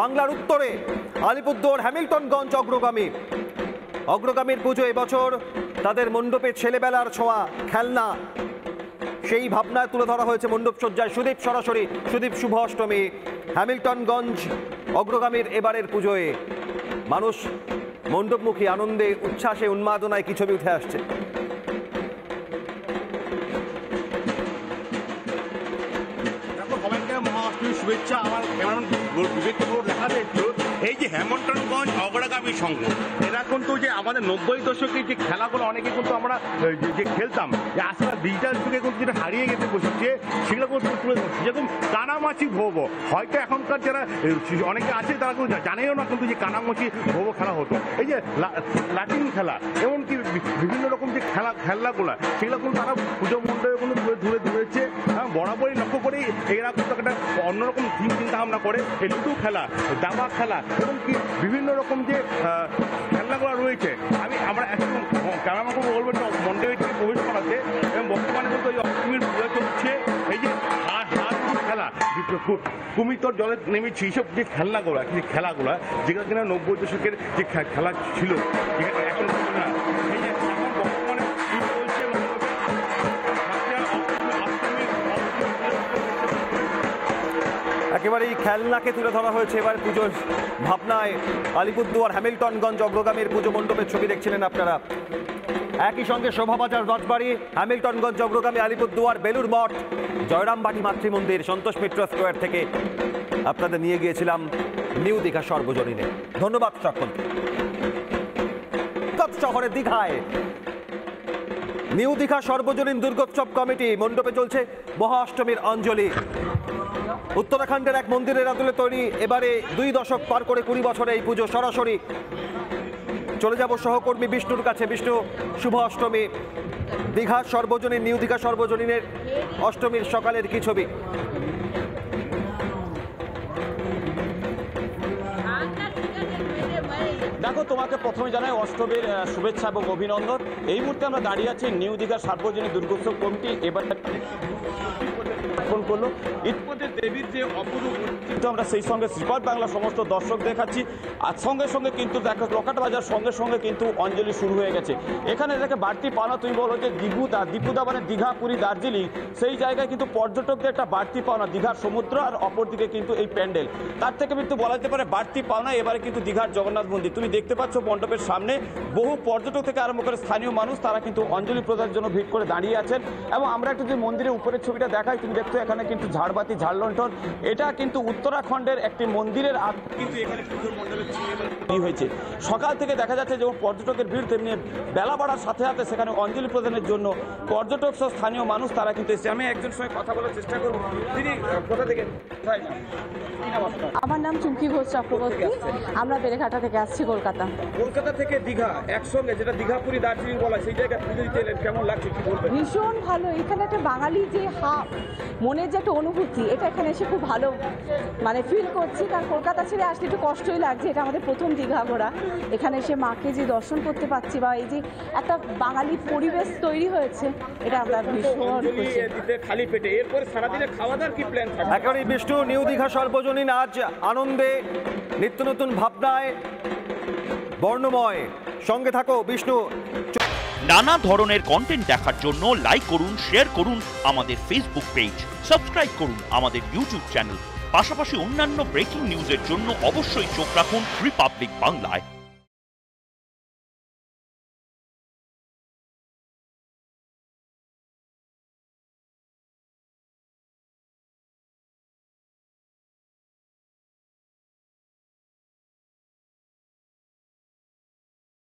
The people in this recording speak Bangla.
বাংলার উত্তরে আলিপুরদুয়ার হ্যামিল্টনগঞ্জ অগ্রগামীর পুজো এবছর তাদের মণ্ডপে ছেলেবেলার ছোঁয়া খেলনা সেই ভাবনায় তুলে ধরা হয়েছে মণ্ডপ সজ্জায়। সুদীপ সরাসরি সুদীপ শুভ অষ্টমী হ্যামিল্টনগঞ্জ অগ্রগামীর এবারের পুজোয় মানুষ মণ্ডপমুখী আনন্দে উচ্ছ্বাসে উন্মাদনায় কি ছবি উঠে আসছে। শুভেচ্ছা আমার লেখা দেখলো এই যে হ্যামিল্টনগঞ্জ অগ্রগামী সংঘ এরা কিন্তু যে আমাদের 90 দশকে যে খেলাগুলো অনেকে কিন্তু আমরা যে খেলতাম যে আসলে ডিজিটাল যুগে কিন্তু যেটা হারিয়ে গেছে বসেছে সেগুলো কিন্তু তুলে ধরছে। যেরকম কানামাছি ভোবো হয়তো এখনকার যারা অনেকে আছে তারা কিন্তু জানেও না কিন্তু যে কানামাছি ভোবো খেলা হতো, এই যে লাটিন খেলা এমনকি বিভিন্ন রকম যে খেলাগুলো সেগুলো কিন্তু তারা পুজো মণ্ডপে কিন্তু ধরে ধরেছে। বরাবরই লক্ষ্য করেই এরা কিন্তু একটা অন্যরকম থিম চিন্তা ভাবনা করে এই লুডু খেলা, দাবা খেলা এবং কি বিভিন্ন রকম যে খেলনাগুলো রয়েছে। আমরা এখন ক্যামেরাম্যানকে বলবো মণ্ডপে থেকে প্রবেশ করাতে এবং বর্তমানে কিন্তু এই অষ্টমীর পুজো চলছে। এই যে খেলা কুমির জলে নেমেছি এইসব যে খেলনাগুলো খেলাগুলো যেগুলো কিনা 90 দশকের যে খেলা ছিল এখন না। এই যে এখন বর্তমানে একেবারে এই খেলনাকে তুলে ধরা হয়েছে এবার পুজোর ভাবনায়। আলিপুরদুয়ার হ্যামিল্টনগঞ্জ অগ্রগামীর পুজো মণ্ডপের ছবি দেখছিলেন আপনারা। একই সঙ্গে শোভাবাজার রাজবাড়ি হ্যামিল্টনগঞ্জ অগ্রগামী আলিপুরদুয়ার বেলুর মঠ জয়রামবাটি মাতৃমন্দির সন্তোষ মিত্র স্কোয়ার থেকে আপনাদের নিয়ে গিয়েছিলাম নিউ দীঘা সর্বজনীনে। ধন্যবাদ সকলকে। শহরের দীঘায় নিউ দীঘা সর্বজনীন দুর্গোৎসব কমিটি মণ্ডপে চলছে মহা অষ্টমীর অঞ্জলি। উত্তরাখণ্ডের এক মন্দিরের আদলে তৈরি এবারে 2 দশক পার করে 20 বছরে এই পুজো। সরাসরি চলে যাব সহকর্মী বিষ্ণুর কাছে। বিষ্ণু, শুভ অষ্টমী দীঘা সর্বজনীন নিউ দীঘা সর্বজনীনের অষ্টমীর সকালের কি ছবি? দেখো, তোমাকে প্রথমে জানাই অষ্টমীর শুভেচ্ছা এবং অভিনন্দন। এই মুহূর্তে আমরা দাঁড়িয়ে আছি নিউ দীঘা সার্বজনীন দুর্গোৎসব কমিটি এবার করলো ইতিমধ্যে দেবীর যে অপরূপ কিন্তু আমরা সেই সঙ্গে শ্রীপাদ বাংলা সমস্ত দর্শক দেখাচ্ছি। আর সঙ্গে সঙ্গে কিন্তু দেখো রকেট বাজার সঙ্গে সঙ্গে কিন্তু অঞ্জলি শুরু হয়ে গেছে। এখানে দেখে বাড়তি পাওনা তুমি বলো যে দীপুদা মানে দীঘা, পুরী, দার্জিলিং সেই জায়গায় কিন্তু পর্যটকদের একটা বাড়তি পাওনা দীঘার সমুদ্র আর অপরদিকে কিন্তু এই প্যান্ডেল। তার থেকে কিন্তু বলা যেতে পারে বাড়তি পাওনা এবারে কিন্তু দীঘার জগন্নাথ মন্দির। তুমি দেখতে পাচ্ছ মণ্ডপের সামনে বহু পর্যটক থেকে আরম্ভ করে স্থানীয় মানুষ তারা কিন্তু অঞ্জলি প্রদানের জন্য ভিড় করে দাঁড়িয়ে আছেন। এবং আমরা একটু যে মন্দিরের উপরের ছবিটা দেখাই, তুমি দেখছো এখানে কিন্তু ঝাড়বাতি, ঝাড়লণ্ঠন, এটা কিন্তু উত্তরাখণ্ডের একটি মন্দিরের কিন্তু এখানে পুজোর মণ্ডপে হয়েছে। সকাল থেকে দেখা যাচ্ছে যেমন পর্যটকের ভিড়, তেমনি বেলা বাড়ার সাথে সাথে সেখানে অঞ্জলি প্রদানের জন্য পর্যটক সহ স্থানীয় মানুষ তারা কিন্তু এসেছে। আমি একজনের সঙ্গে কথা বলার চেষ্টা করব। তিনি কোথা থেকে? আমার নাম চুমকি ঘোষ চক্রবর্তী, আমরা বেলেঘাটা থেকে আসছি, কলকাতা। কলকাতা থেকে দীঘা একসঙ্গে, যেটা দীঘা, পুরী, দার্জিলিং বলা, সেই জায়গায় পুজো দিতে এলেন, কেমন লাগছে কি বলবেন? ভীষণ ভালো। এখানে একটা বাঙালি যে মনের যে একটা অনুভূতি, এটা এখানে এসে খুব ভালো মানে ফিল করছি। কারণ কলকাতা ছেড়ে আসলে একটু কষ্টই লাগছে, এটা আমাদের প্রথম দীঘা ঘোরা। এখানে এসে মাকে যে দর্শন করতে পারছি বা এই যে একটা বাঙালি পরিবেশ তৈরি হয়েছে, এটা আমরা ভীষণ খালি পেটে এরপরে সারাদিনে খাওয়া দাওয়ার কি প্ল্যান থাকবে? একেবারে বিষ্ণু, নিউ দীঘা সর্বজনীন আজ আনন্দে নিত্য নতুন ভাবনায় বর্ণময়। সঙ্গে থাকো বিষ্ণু। নানা ধরনের কন্টেন্ট দেখার জন্য লাইক করুন, শেয়ার করুন আমাদের ফেসবুক পেজ, সাবস্ক্রাইব করুন আমাদের ইউটিউব চ্যানেল। পাশাপাশি অন্যান্য ব্রেকিং নিউজের জন্য অবশ্যই চোখ রাখুন রিপাবলিক বাংলায়।